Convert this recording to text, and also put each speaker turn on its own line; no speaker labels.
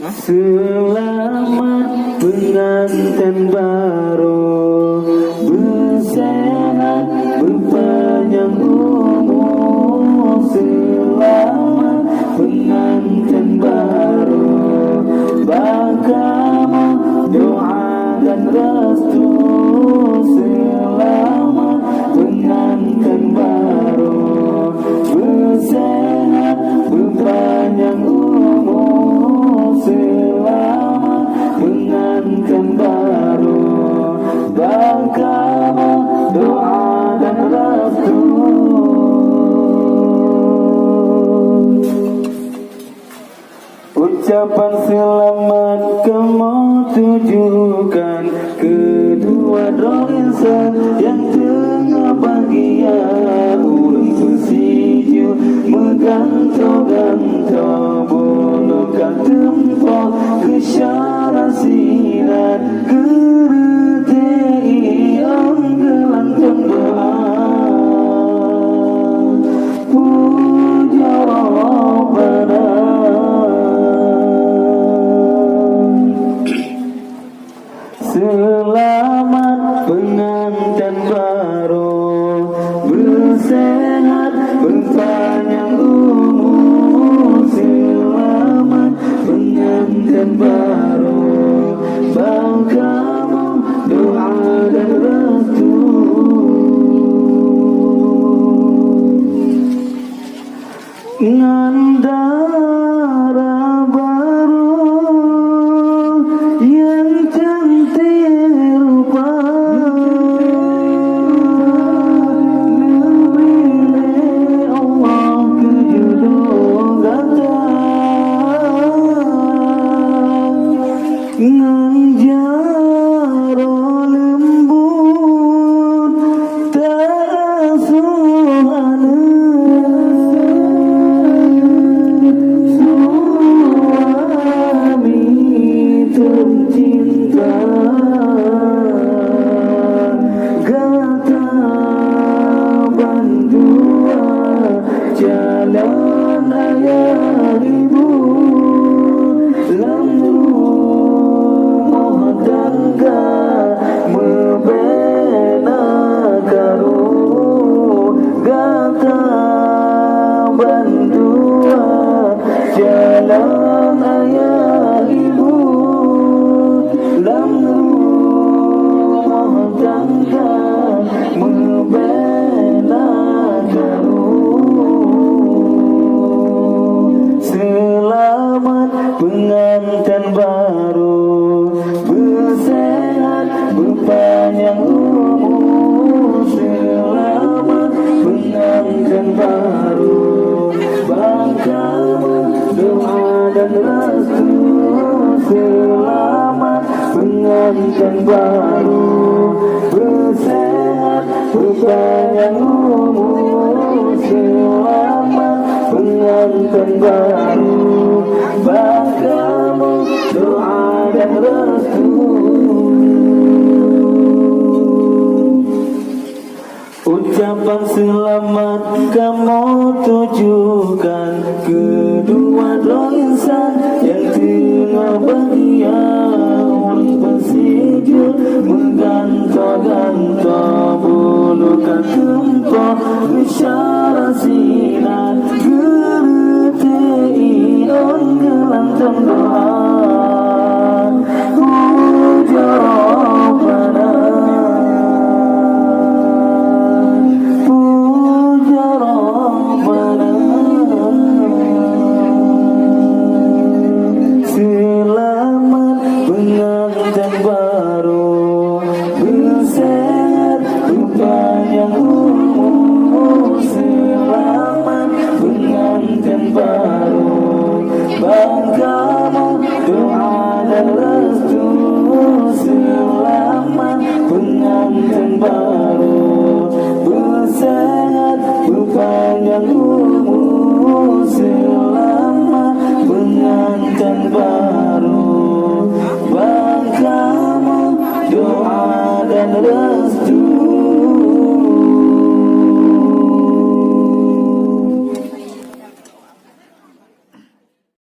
Selamat pengantin baru, bersehat berpanjang umur. Selamat pengantin baru, bagamu doa dan restu. Selamat pengantin baru, bersehat berpanjang umur. Selamat pengantin baru, bagamu doa dan restu. Ucapan selamat kamu tujukan kedua roh insan yang tengah bahagia. Ulun bersiju menggantau-gantau bulukan tempoh kesyara sinar. Gereti yang gelantang doa, puja Rabbana. Selamat pengantin baru, bersehat berpanjang umur. Selamat pengantin baru, bagamu doa dan restu. Ngandara baru yang cantik rupa, lebih Allah kejudung gata. Nganjaro lembut ta'asuhana, suami tercinta. Gata bandua jalan ayah ibu, lam rumah tangga membina karu. Gata bandua jalan ayah ibu, lam rumah tangga membina karu. Selamat pengantin baru, bersehat berpanjang umur. Selamat pengantin baru, bagamu doa dan restu. Selamat pengantin baru, bersehat berpanjang umur. Selamat pengantin baru, bagamu doa dan restu. Ucapan selamat kamu tujukan kedua roh insan yang tengah bahagia. Ulun bersijil menggantau-gantau bulukan tempoh kesyara sinar. Gereti on gelantang doa, puja Rabbana. Puja Rabbana. Selamat pengantin baru, bersehat berpanjang umur. Selamat pengantin baru, bagamu doa dan restu. Selamat pengantin baru, bersehat berpanjang umur. Selamat pengantin baru, bagamu doa dan restu.